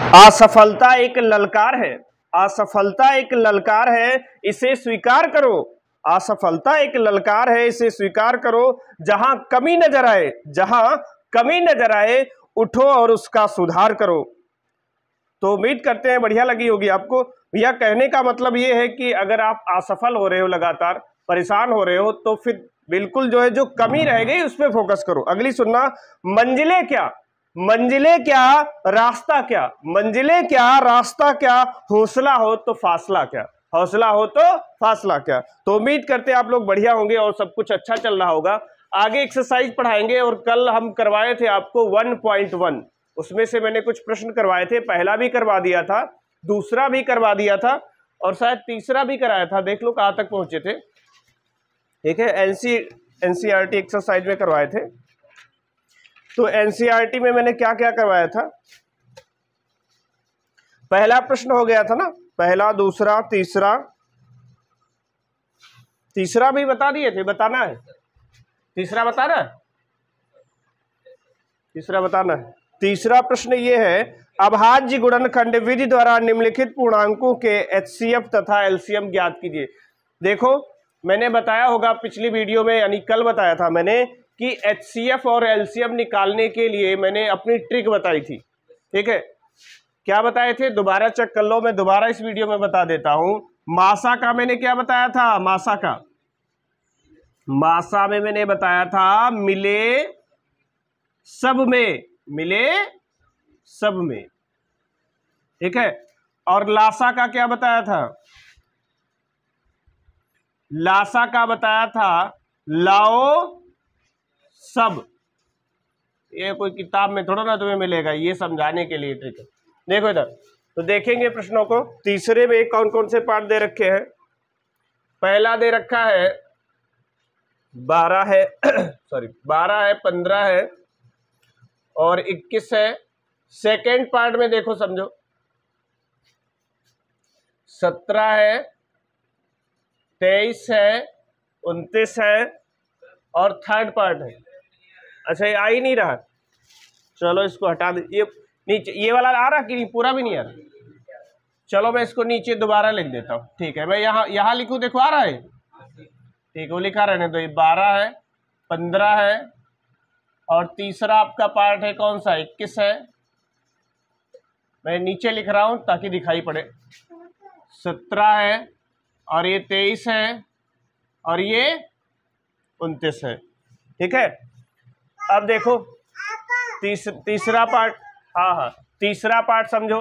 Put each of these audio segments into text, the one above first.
असफलता एक ललकार है, असफलता एक ललकार है, इसे स्वीकार करो। असफलता एक ललकार है, इसे स्वीकार करो। जहां कमी नजर आए, जहां कमी नजर आए, उठो और उसका सुधार करो। तो उम्मीद करते हैं बढ़िया लगी होगी आपको। भैया कहने का मतलब ये है कि अगर आप असफल हो रहे हो, लगातार परेशान हो रहे हो, तो फिर बिल्कुल जो है जो कमी रह गई उस पर फोकस करो। अगली सुनना, मंजिलें क्या, मंजिलें क्या, रास्ता क्या, मंजिलें क्या, रास्ता क्या, हौसला हो तो फासला क्या, हौसला हो तो फासला क्या। तो उम्मीद करते हैं आप लोग बढ़िया होंगे और सब कुछ अच्छा चल रहा होगा। आगे एक्सरसाइज पढ़ाएंगे और कल हम करवाए थे आपको 1.1, उसमें से मैंने कुछ प्रश्न करवाए थे, पहला भी करवा दिया था, दूसरा भी करवा दिया था और शायद तीसरा भी कराया था। देख लो कहां तक पहुंचे थे। ठीक है, एनसीईआरटी एक्सरसाइज में करवाए थे। तो एनसीईआरटी में मैंने क्या क्या करवाया था, पहला प्रश्न हो गया था ना, पहला, दूसरा, तीसरा, तीसरा भी बता दिए थे, बताना है, तीसरा बताना है, तीसरा बताना है। तीसरा प्रश्न ये है, अभाज्य गुणनखंड विधि द्वारा निम्नलिखित पूर्णांकों के एचसीएफ तथा एलसीएम ज्ञात कीजिए। देखो मैंने बताया होगा पिछली वीडियो में, यानी कल बताया था मैंने कि एचसीएफ और एलसीएम निकालने के लिए मैंने अपनी ट्रिक बताई थी। ठीक है, क्या बताए थे, दोबारा चेक कर लो, मैं दोबारा इस वीडियो में बता देता हूं। मासा का मैंने क्या बताया था, मासा का, मासा में मैंने बताया था मिले सब में, मिले सब में। ठीक है, और लासा का क्या बताया था, लासा का बताया था लाओ सब। ये कोई किताब में थोड़ा ना तुम्हें मिलेगा, ये समझाने के लिए ट्रिक है। देखो इधर, तो देखेंगे प्रश्नों को। तीसरे में कौन कौन से पार्ट दे रखे हैं। पहला दे रखा है 12 है सॉरी 12 है, 15 है और 21 है। सेकेंड पार्ट में देखो समझो, 17 है, 23 है, 29 है और थर्ड पार्ट है। अच्छा ये आ ही नहीं रहा, चलो इसको हटा दे। ये नीचे ये वाला आ रहा कि नहीं, पूरा भी नहीं आ रहा। चलो मैं इसको नीचे दोबारा लिख देता हूँ। ठीक है, मैं यहाँ लिखूँ, देखो आ रहा है, ठीक है वो लिखा रहने दो। ये 12 है, 15 है और तीसरा आपका पार्ट है कौन सा, 21 है। मैं नीचे लिख रहा हूं ताकि दिखाई पड़े। 17 है और ये 23 है और ये 29 है। ठीक है, अब देखो तीसरा पार्ट, हाँ तीसरा पार्ट समझो।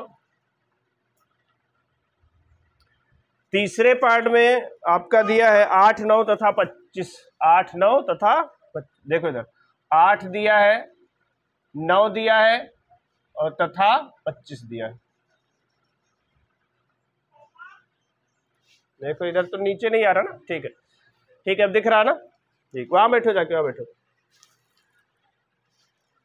तीसरे पार्ट में आपका दिया है 8, 9 तथा 25, 8, 9 तथा 25। देखो इधर 8 दिया है, 9 दिया है और तथा 25 दिया है। देखो इधर तो नीचे नहीं आ रहा ना, ठीक है, ठीक है, अब दिख रहा ना, ठीक, वहां बैठो, जाके वहां बैठो।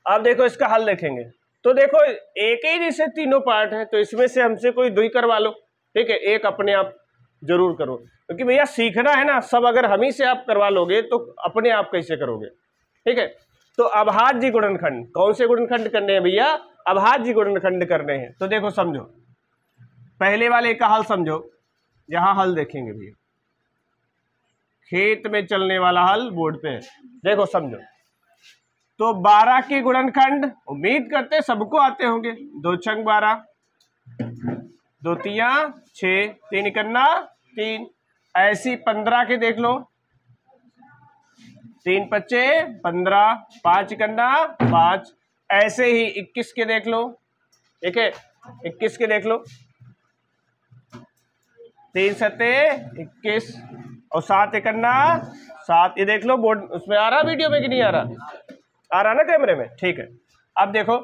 अब देखो इसका हल देखेंगे। तो देखो एक ही जैसे तीनों पार्ट है, तो इसमें से हमसे कोई 2 ही करवा लो। ठीक है, एक अपने आप जरूर करो, क्योंकि भैया सीखना है ना सब। अगर हम ही से आप करवा लोगे तो अपने आप कैसे करोगे। ठीक है, तो अभाज्य गुणनखंड, कौन से गुणनखंड करने हैं भैया, अभाज्य गुणनखंड करने हैं। तो देखो समझो, पहले वाले का हल समझो, यहां हल देखेंगे भैया, खेत में चलने वाला हल बोर्ड पे है, देखो समझो। तो 12 के गुणनखंड उम्मीद करते सबको आते होंगे, 2 छंग 12, 2 तिया 6, 3 इकन्ना 3। ऐसी 15 के देख लो, 3 पच्चे 15, 5 इकन्ना 5। ऐसे ही 21 के देख लो, ठीक है, 21 के देख लो, 3 सत्ते 21 और 7 इकन्ना 7। ये देख लो बोर्ड, उसमें आ रहा वीडियो में कि नहीं आ रहा, आ रहा ना कैमरे में। ठीक है, अब देखो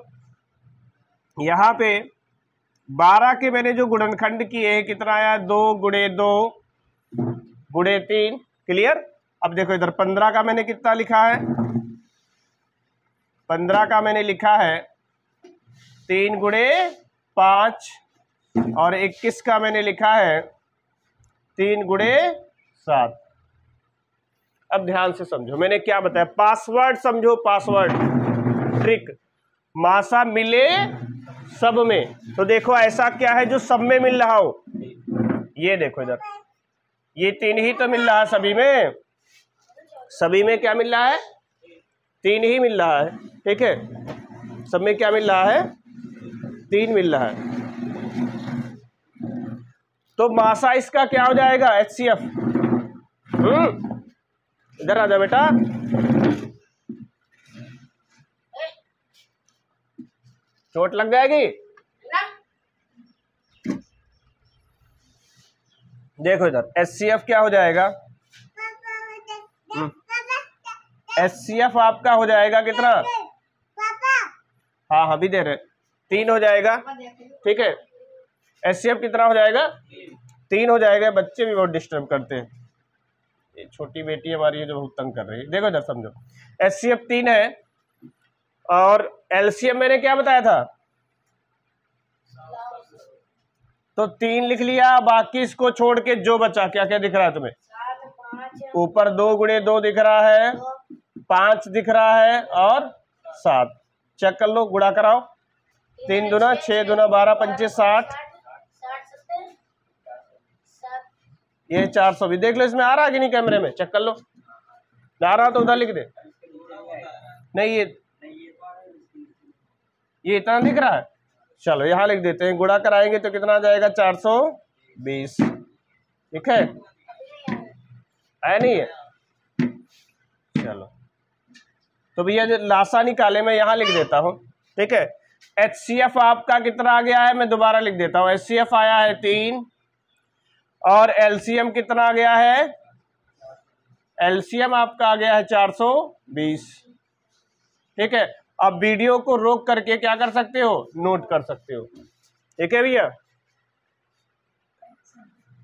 यहां पे 12 के मैंने जो गुणनखंड किए हैं, कितना आया, 2 गुणे 2 गुणे 3, क्लियर। अब देखो इधर 15 का मैंने कितना लिखा है, 15 का मैंने लिखा है 3 गुणे 5 और 21 का मैंने लिखा है 3 गुणे 7। अब ध्यान से समझो मैंने क्या बताया, पासवर्ड समझो, पासवर्ड ट्रिक। मासा मिले सब में। तो देखो ऐसा क्या है जो सब में मिल रहा हो, ये देखो इधर, ये 3 ही तो मिल रहा है सभी में। सभी में क्या मिल रहा है? 3 ही मिल रहा है, ठीक है। सब में क्या मिल रहा है? 3 मिल रहा है। तो मासा इसका क्या हो जाएगा? HCF। इधर आ जा बेटा। चोट लग जाएगी। देखो इधर HCF क्या हो जाएगा? HCF आपका हो जाएगा कितना? हाँ भी दे रहे, 3 हो जाएगा, ठीक है। HCF कितना हो जाएगा? 3 हो जाएगा। बच्चे भी बहुत डिस्टर्ब करते हैं, ये छोटी बेटी हमारी है जो बहुत तंग कर रही है। देखो इधर समझो, HCF 3 है और LCM मैंने क्या बताया था? तो 3 लिख लिया, बाकी इसको छोड़ के जो बचा, क्या क्या दिख रहा है तुम्हें? ऊपर 2 गुणे 2 दिख रहा है, 5 दिख रहा है और 7। चेक कर लो, गुणा कराओ। 3 दूना 6 दूना 12 पंचे 60, ये 400 भी देख लो। इसमें आ रहा है कि नहीं? कैमरे में चेक कर लो, आ रहा तो उधर लिख दे। नहीं, ये इतना दिख रहा है। चलो यहाँ लिख देते हैं, गुणा कराएंगे तो कितना आ जाएगा? 420, ठीक है नहीं है? चलो तो भैया जो लासा निकाले मैं यहाँ लिख देता हूँ, ठीक है। HCF आपका कितना आ गया है? मैं दोबारा लिख देता हूँ। HCF आया है 3 और LCM कितना आ गया है? LCM आपका आ गया है 420, ठीक है। अब वीडियो को रोक करके क्या कर सकते हो? नोट कर सकते हो, ठीक है भैया।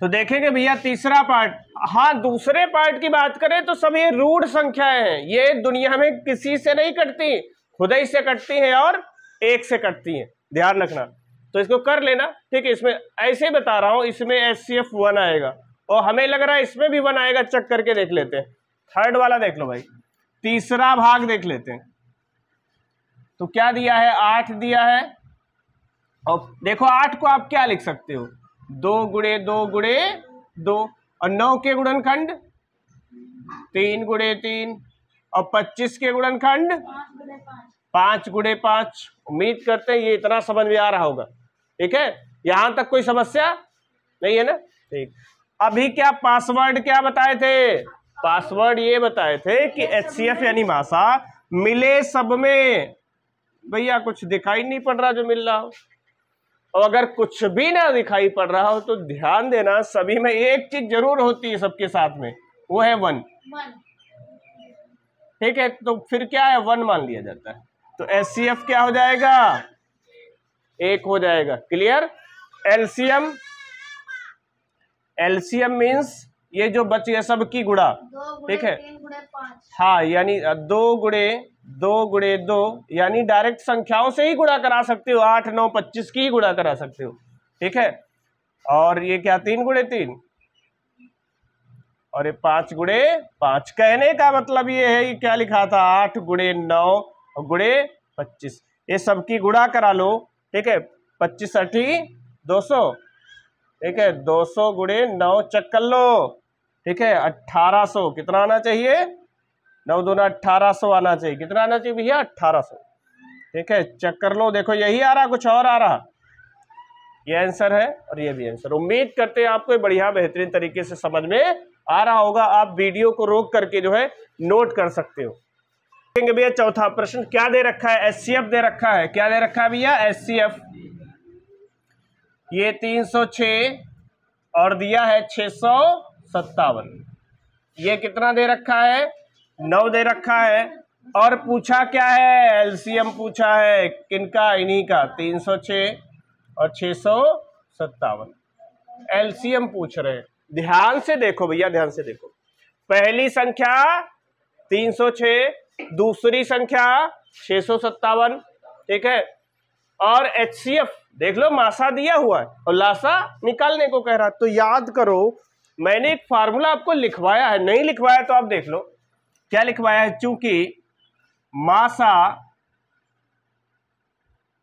तो देखेंगे भैया तीसरा पार्ट। हाँ, दूसरे पार्ट की बात करें तो सब ये रूढ़ संख्याएं हैं, ये दुनिया में किसी से नहीं कटती, खुद ही से कटती हैं और 1 से कटती हैं, ध्यान रखना। तो इसको कर लेना, ठीक है। इसमें ऐसे बता रहा हूं, इसमें HCF 1 आएगा और हमें लग रहा है इसमें भी 1 आएगा। चेक करके देख लेते हैं। थर्ड वाला देख लो भाई, तीसरा भाग देख लेते हैं। तो क्या दिया है? 8 दिया है और देखो 8 को आप क्या लिख सकते हो? 2 गुणे 2 गुणे 2 और 9 के गुणनखंड 3 गुणे 3 और 25 के गुणनखंड 5 गुणे 5। उम्मीद करते हैं ये इतना समझ में आ रहा होगा, ठीक है। यहां तक कोई समस्या नहीं है ना? ठीक। अभी क्या पासवर्ड क्या बताए थे? पासवर्ड ये बताए थे कि HCF यानी मासा मिले सब में। भैया कुछ दिखाई नहीं पड़ रहा जो मिल रहा हो, और अगर कुछ भी ना दिखाई पड़ रहा हो तो ध्यान देना, सभी में एक चीज जरूर होती है सबके साथ में, वो है 1, ठीक है। तो फिर क्या है? 1 मान लिया जाता है। तो HCF क्या हो जाएगा? 1 हो जाएगा। क्लियर? LCM मीन्स ये जो बच गया सबकी गुणा, ठीक है। हाँ, यानी 2 गुणे 2 गुणे 2, यानी डायरेक्ट संख्याओं से ही गुणा करा सकते हो। 8 9 25 की ही गुणा करा सकते हो, ठीक है। और ये क्या? 3 गुणे 3 और ये 5 गुणे 5। कहने का मतलब ये है कि क्या लिखा था? 8 गुणे 9 और गुणे 25, ये सबकी गुणा करा लो, ठीक है। 25 8 200, ठीक है। 200 गुणे 9 चेक कर लो, ठीक है। 1800 कितना आना चाहिए? 9 दूना 1800 आना चाहिए। कितना आना चाहिए भैया? 1800, ठीक है। चेक कर लो, देखो यही आ रहा, कुछ और आ रहा? ये आंसर है और ये भी आंसर। उम्मीद करते हैं आपको बढ़िया बेहतरीन तरीके से समझ में आ रहा होगा। आप वीडियो को रोक करके जो है नोट कर सकते हो। देखेंगे भैया चौथा प्रश्न क्या दे रखा है? HCF दे रखा है। क्या दे रखा है भैया? HCF। ये 306 और दिया है 657। ये कितना दे रखा है? 9 दे रखा है। और पूछा क्या है? LCM पूछा है किनका? इन्हीं का, 306 और 657। LCM पूछ रहे हैं। ध्यान से देखो भैया, ध्यान से देखो। पहली संख्या 306, दूसरी संख्या 657, ठीक है। और HCF देख लो, मासा दिया हुआ है और लासा निकालने को कह रहा है। तो याद करो, मैंने एक फार्मूला आपको लिखवाया है, नहीं लिखवाया तो आप देख लो क्या लिखवाया है। चूंकि मासा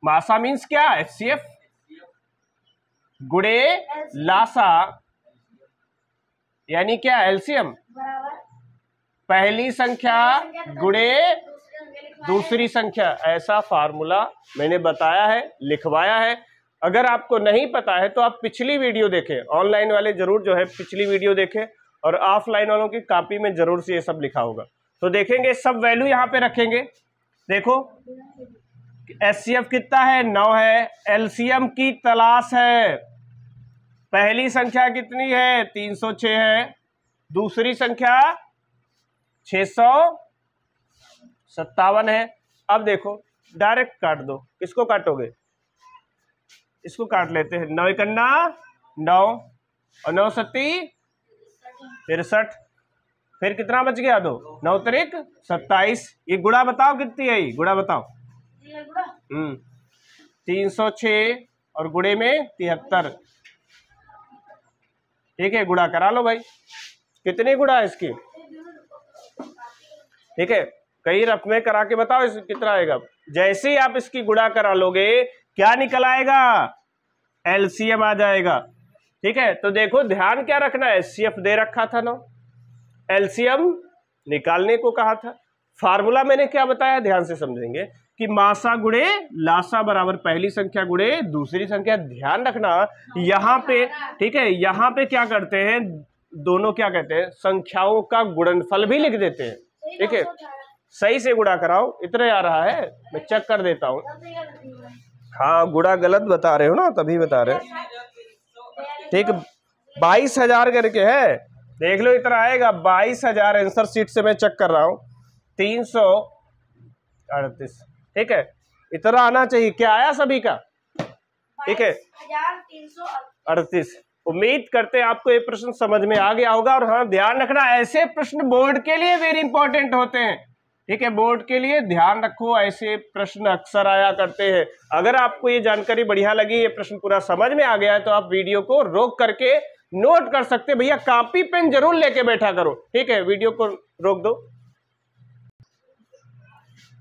मासा मीन्स क्या, HCF गुणे लासा यानी क्या, एलसीएम, पहली संख्या गुणे दूसरी संख्या। ऐसा फार्मूला मैंने बताया है, लिखवाया है। अगर आपको नहीं पता है तो आप पिछली वीडियो देखें, ऑनलाइन वाले जरूर जो है पिछली वीडियो देखें, और ऑफलाइन वालों की कॉपी में जरूर से ये सब लिखा होगा। तो देखेंगे सब वैल्यू यहाँ पे रखेंगे। देखो HCF कितना है, 9 है। एलसीएम की तलाश है। पहली संख्या कितनी है, 306 है। दूसरी संख्या 657 है। अब देखो डायरेक्ट काट दो। किसको काटोगे, इसको काट लेते हैं। 9 कन्ना 9 और 9 सत्ती 63। फिर कितना बच गया, 2 9 तरीक 27। ये गुणा बताओ कितनी है, ये गुणा बताओ। 306 और गुणे में 73। ठीक है, गुणा करा लो भाई। कितनी गुणा है इसकी, ठीक है, कई रकमें करा के बताओ इस कितना आएगा। जैसे ही आप इसकी गुणा करा लोगे क्या निकल आएगा, एलसीएम आ जाएगा। ठीक है, तो देखो ध्यान क्या रखना है, HCF दे रखा था ना, एलसीएम निकालने को कहा था। फार्मूला मैंने क्या बताया, ध्यान से समझेंगे कि मासा गुणे लासा बराबर पहली संख्या गुणे दूसरी संख्या। ध्यान रखना यहाँ पे, ठीक है, यहाँ पे क्या करते हैं, दोनों क्या कहते हैं, संख्याओं का गुणनफल भी लिख देते हैं। ठीक है, सही से गुणा कराओ। इतना आ रहा है, मैं चेक कर देता हूँ। हाँ, गुणा गलत बता रहे हो ना, तभी बता रहे। ठीक, 22,000 करके है, देख लो इतना आएगा। 22,000 आंसर शीट से मैं चेक कर रहा हूँ। 338। ठीक है, इतना आना चाहिए। क्या आया सभी का, ठीक है, 38। उम्मीद करते हैं आपको ये प्रश्न समझ में आ गया होगा। और हाँ, ध्यान रखना ऐसे प्रश्न बोर्ड के लिए वेरी इंपॉर्टेंट होते हैं। ठीक है, बोर्ड के लिए ध्यान रखो, ऐसे प्रश्न अक्सर आया करते हैं। अगर आपको ये जानकारी बढ़िया लगी, ये प्रश्न पूरा समझ में आ गया है, तो आप वीडियो को रोक करके नोट कर सकते हैं। भैया कॉपी पेन जरूर लेके बैठा करो। ठीक है, वीडियो को रोक दो।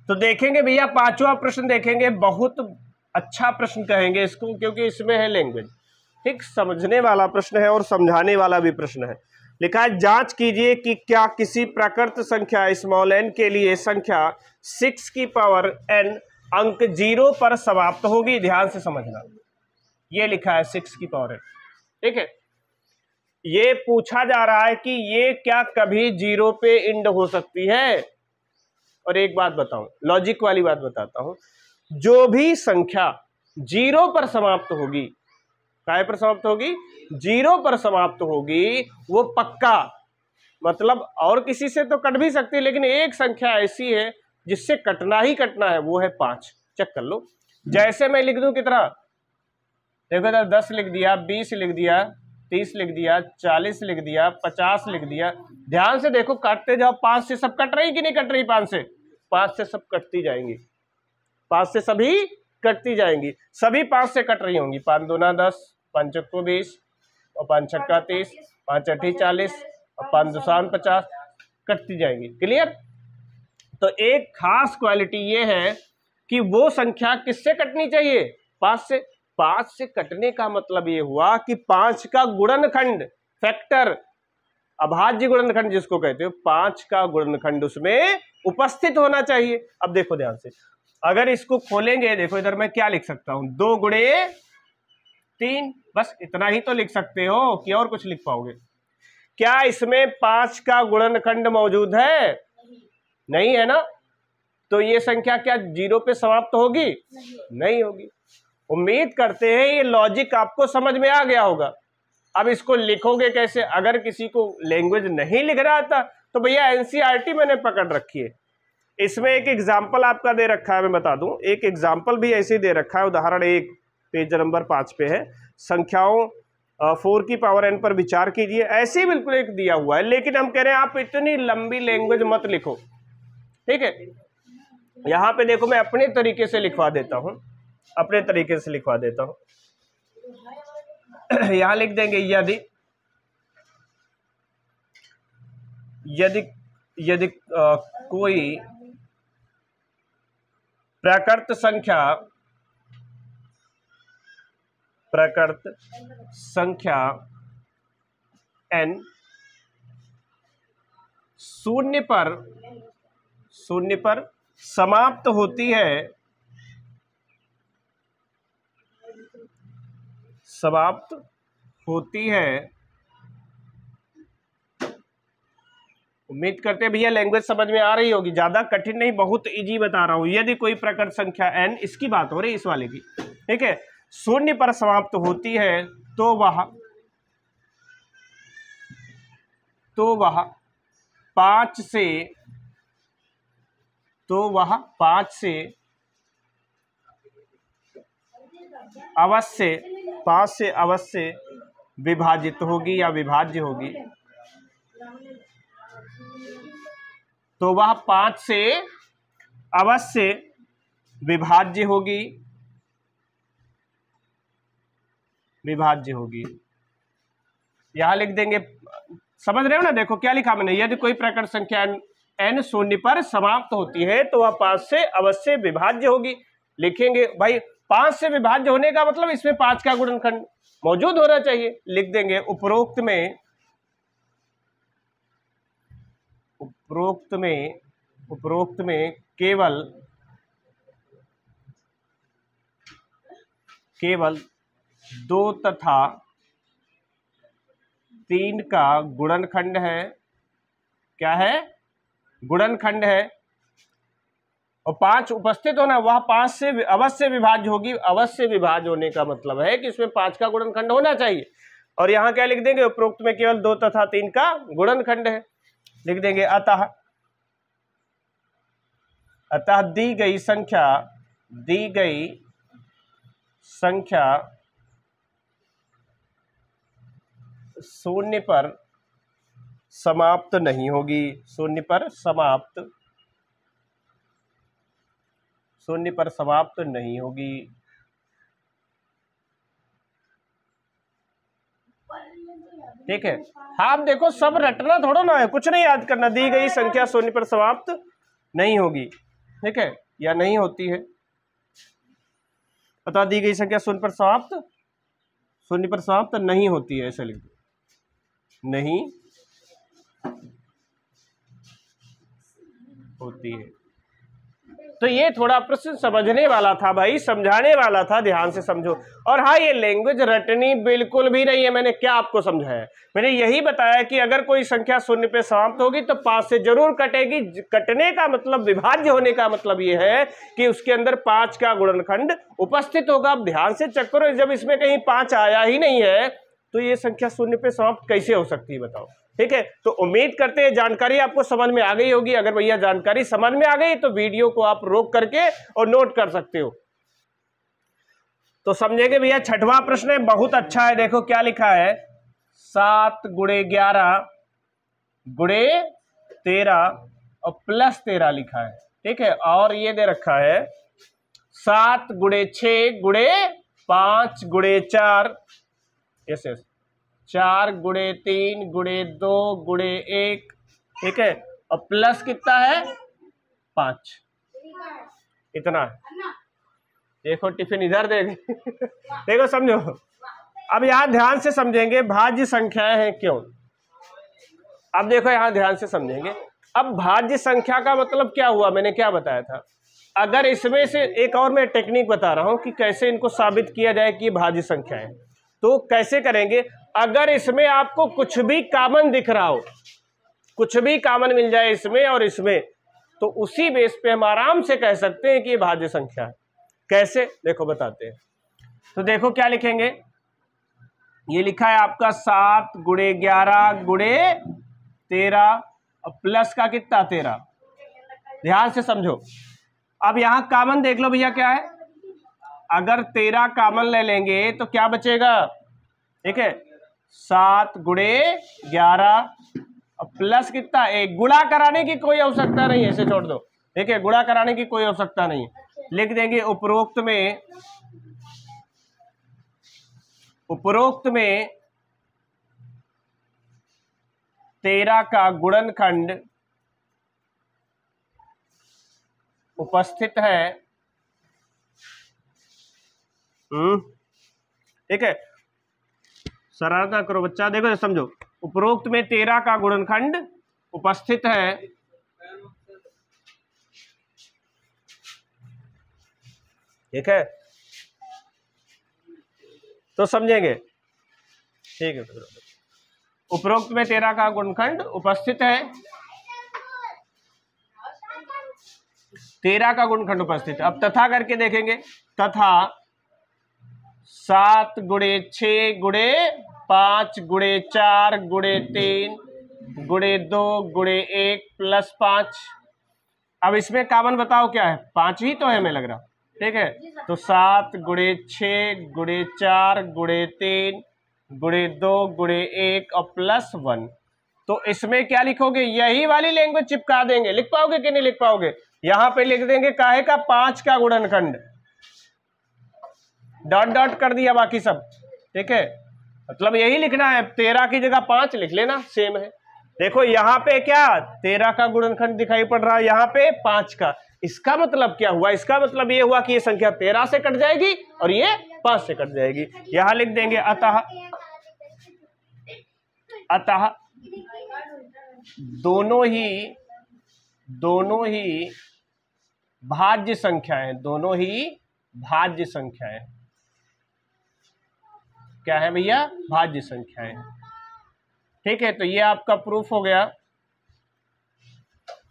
तो देखेंगे भैया पांचवा प्रश्न देखेंगे। बहुत अच्छा प्रश्न कहेंगे इसको, क्योंकि इसमें है लैंग्वेज। ठीक, समझने वाला प्रश्न है और समझाने वाला भी प्रश्न है। लिखा है, जांच कीजिए कि क्या किसी प्राकृत संख्या स्मॉल n के लिए संख्या 6 की पावर n अंक 0 पर समाप्त होगी। ध्यान से समझना, ये लिखा है 6 की पावर n। ठीक है, ये पूछा जा रहा है कि ये क्या कभी 0 पे एंड हो सकती है। और एक बात बताऊं, लॉजिक वाली बात बताता हूं, जो भी संख्या 0 पर समाप्त होगी, काय पर समाप्त होगी, 0 पर समाप्त होगी, वो पक्का, मतलब और किसी से तो कट भी सकती है, लेकिन एक संख्या ऐसी है जिससे कटना ही कटना है, वो है 5। चेक कर लो। जैसे मैं लिख दूं कितना, देखो इधर 10 लिख दिया, 20 लिख दिया, 30 लिख दिया, 40 लिख दिया, 50 लिख दिया। ध्यान से देखो, काटते जाओ। 5 से सब कट रही कि नहीं कट रही, 5 से सब कटती जाएंगी, 5 से सभी कटती जाएंगी, सभी 5 से कट रही होंगी। 5 दूना 10, 5 चक्को 20 और 5 छक्का 30, 5 अठी 40 और 5 दुसान 50, कटती जाएंगी। क्लियर। तो एक खास क्वालिटी ये है कि वो संख्या किससे कटनी चाहिए, 5 से। 5 से कटने का मतलब ये हुआ कि 5 का गुणनखंड, फैक्टर, अभाज्य गुणनखंड जिसको कहते हो, 5 का गुणनखंड उसमें उपस्थित होना चाहिए। अब देखो ध्यान से, अगर इसको खोलेंगे, देखो इधर मैं क्या लिख सकता हूं, 2 गुणे 3, बस इतना ही तो लिख सकते हो कि और कुछ लिख पाओगे क्या। इसमें 5 का गुणनखंड मौजूद है, नहीं है ना, तो ये संख्या क्या 0 पे समाप्त होगी, नहीं होगी। उम्मीद करते हैं ये लॉजिक आपको समझ में आ गया होगा। अब इसको लिखोगे कैसे, अगर किसी को लैंग्वेज नहीं लिखना आता तो भैया एनसीईआरटी मैंने पकड़ रखी है। इसमें एक एग्जाम्पल आपका दे रखा है, मैं बता दूं, एक एग्जाम्पल भी ऐसे ही दे रखा है। उदाहरण 1 पेज नंबर 5 पे है, संख्याओं 4 की पावर n पर विचार कीजिए। ऐसे ही बिल्कुल एक दिया हुआ है, लेकिन हम कह रहे हैं आप इतनी लंबी लैंग्वेज मत लिखो। ठीक है, यहाँ पे देखो मैं अपने तरीके से लिखवा देता हूँ, अपने तरीके से लिखवा देता हूँ। यहां लिख देंगे, यदि कोई प्राकृत संख्या प्रकृत संख्या n शून्य पर समाप्त होती है, उम्मीद करते हैं भैया लैंग्वेज समझ में आ रही होगी, ज्यादा कठिन नहीं, बहुत इजी बता रहा हूं। यदि कोई प्रकृत संख्या n, इसकी बात हो रही है, इस वाले की, ठीक है, शून्य पर समाप्त होती है तो वह 5 से अवश्य विभाजित होगी या विभाज्य होगी। तो वह 5 से अवश्य विभाज्य होगी। यहां लिख देंगे, समझ रहे हो ना, देखो क्या लिखा मैंने, यदि कोई प्रकृत संख्या n शून्य पर समाप्त होती है तो वह 5 से अवश्य विभाज्य होगी। लिखेंगे भाई 5 से विभाज्य होने का मतलब इसमें 5 का गुणनखंड मौजूद होना चाहिए। लिख देंगे उपरोक्त में केवल 2 तथा 3 का गुणनखंड है। क्या है? गुणनखंड है। और 5 उपस्थित होना, वह 5 से अवश्य विभाज्य होगी। अवश्य विभाज्य होने का मतलब है कि इसमें 5 का गुणनखंड होना चाहिए। और यहां क्या लिख देंगे? उपरोक्त में केवल 2 तथा 3 का गुणनखंड है। लिख देंगे अतः दी गई संख्या शून्य पर समाप्त नहीं होगी। शून्य पर समाप्त नहीं होगी। ठीक है। हाँ, आप देखो सब रटना थोड़ा ना है, कुछ नहीं याद करना। दी गई संख्या शून्य पर समाप्त नहीं होगी, ठीक है, या नहीं होती है। अतः दी गई संख्या शून्य पर समाप्त नहीं होती है, ऐसे लिख दो, नहीं होती है। तो ये थोड़ा प्रश्न समझने वाला था भाई, समझाने वाला था, ध्यान से समझो। और हाँ, ये लैंग्वेज रटनी बिल्कुल भी नहीं है। मैंने क्या आपको समझाया? मैंने यही बताया कि अगर कोई संख्या शून्य पे समाप्त होगी तो 5 से जरूर कटेगी। कटने का मतलब, विभाज्य होने का मतलब ये है कि उसके अंदर 5 का गुणनखंड उपस्थित होगा। अब ध्यान से चेक करो, जब इसमें कहीं 5 आया ही नहीं है तो ये संख्या शून्य पे समाप्त कैसे हो सकती है, बताओ। ठीक है, तो उम्मीद करते हैं जानकारी आपको समझ में आ गई होगी। अगर भैया जानकारी समझ में आ गई तो वीडियो को आप रोक करके और नोट कर सकते हो। तो समझेंगे भैया। 6वां प्रश्न है, बहुत अच्छा है। देखो क्या लिखा है, 7 गुणे 11 गुणे 13 और प्लस 13 लिखा है। ठीक है, और ये दे रखा है 7 गुणे 6 गुणे 5 गुणे 4, यस 4 गुणे 3 गुणे 2 गुणे 1, ठीक है, और प्लस कितना है? 5, इतना है। देखो टिफिन इधर देख देखो समझो। अब यहां ध्यान से समझेंगे, भाज्य संख्याएं हैं क्यों। अब देखो यहां ध्यान से समझेंगे। अब भाज्य संख्या का मतलब क्या हुआ, मैंने क्या बताया था। अगर इसमें से एक और मैं टेक्निक बता रहा हूं कि कैसे इनको साबित किया जाए कि भाज्य संख्या है। तो कैसे करेंगे? अगर इसमें आपको कुछ भी कॉमन दिख रहा हो, कुछ भी कॉमन मिल जाए इसमें और इसमें, तो उसी बेस पे हम आराम से कह सकते हैं कि ये भाज्य संख्या है। कैसे? देखो बताते हैं। तो देखो क्या लिखेंगे, ये लिखा है आपका 7 गुणे 11 गुणे 13 और प्लस का कितना 13। ध्यान से समझो। अब यहां कॉमन देख लो भैया क्या है। अगर 13 कॉमन ले लेंगे तो क्या बचेगा? ठीक है, 7 गुणे 11 और प्लस कितना 1। गुणा कराने की कोई आवश्यकता नहीं है, इसे छोड़ दो। ठीक है, गुणा कराने की कोई आवश्यकता नहीं है। लिख देंगे उपरोक्त में 13 का गुणनखंड उपस्थित है। ठीक है, शरारत ना करो बच्चा। देखो समझो, उपरोक्त में 13 का गुणनखंड उपस्थित है, ठीक है, तो समझेंगे, ठीक है। उपरोक्त में 13 का गुणनखंड उपस्थित है, 13 का गुणनखंड उपस्थित है। अब तथा करके देखेंगे, तथा 7 गुणे 6 गुणे 5 गुणे 4 गुणे 3 गुणे 2 गुणे 1 प्लस 5। अब इसमें कॉमन बताओ क्या है, 5 ही तो है हमें लग रहा, ठीक है। तो 7 गुणे 6 गुणे 4 गुणे 3 गुणे 2 गुणे 1 और प्लस 1। तो इसमें क्या लिखोगे, यही वाली लैंग्वेज चिपका देंगे। लिख पाओगे कि नहीं लिख पाओगे? यहां पे लिख देंगे काहे का, 5 का गुणनखंड, डॉट डॉट कर दिया बाकी सब, ठीक है। मतलब यही लिखना है, 13 की जगह 5 लिख लेना, सेम है। देखो यहाँ पे क्या 13 का गुणनखंड दिखाई पड़ रहा है, यहाँ पे 5 का। इसका मतलब क्या हुआ, इसका मतलब ये हुआ कि ये संख्या 13 से कट जाएगी और ये 5 से कट जाएगी। यहां लिख देंगे अतः, अतः दोनों ही भाज्य संख्याएं, दोनों ही भाज्य संख्याएं क्या है भैया, भाज्य संख्याएं, ठीक है। तो ये आपका प्रूफ हो गया।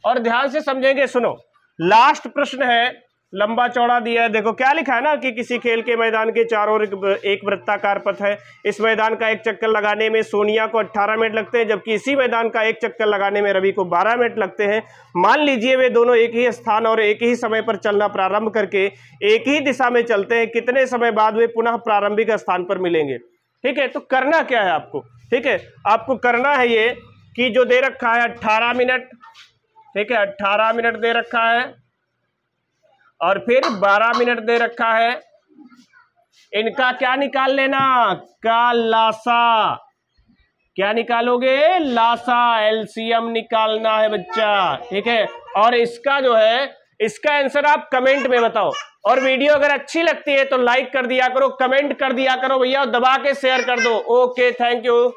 और ध्यान से समझेंगे, सुनो, लास्ट प्रश्न है, लंबा चौड़ा दिया है। देखो क्या लिखा है ना कि किसी खेल के मैदान के चारों ओर एक वृत्ताकार पथ है। इस मैदान का एक चक्कर लगाने में सोनिया को 18 मिनट लगते हैं, जबकि इसी मैदान का एक चक्कर लगाने में रवि को 12 मिनट लगते हैं। मान लीजिए वे दोनों एक ही स्थान और एक ही समय पर चलना प्रारंभ करके एक ही दिशा में चलते हैं। कितने समय बाद वे पुनः प्रारंभिक स्थान पर मिलेंगे? ठीक है, तो करना क्या है आपको, ठीक है, आपको करना है ये कि जो दे रखा है 18 मिनट, ठीक है, 18 मिनट दे रखा है और फिर 12 मिनट दे रखा है। इनका क्या निकाल लेना, का लासा। क्या निकालोगे, लासा, एलसीएम निकालना है बच्चा, ठीक है। और इसका जो है, इसका आंसर आप कमेंट में बताओ। और वीडियो अगर अच्छी लगती है तो लाइक कर दिया करो, कमेंट कर दिया करो भैया, दबा के शेयर कर दो। Okay, thank you.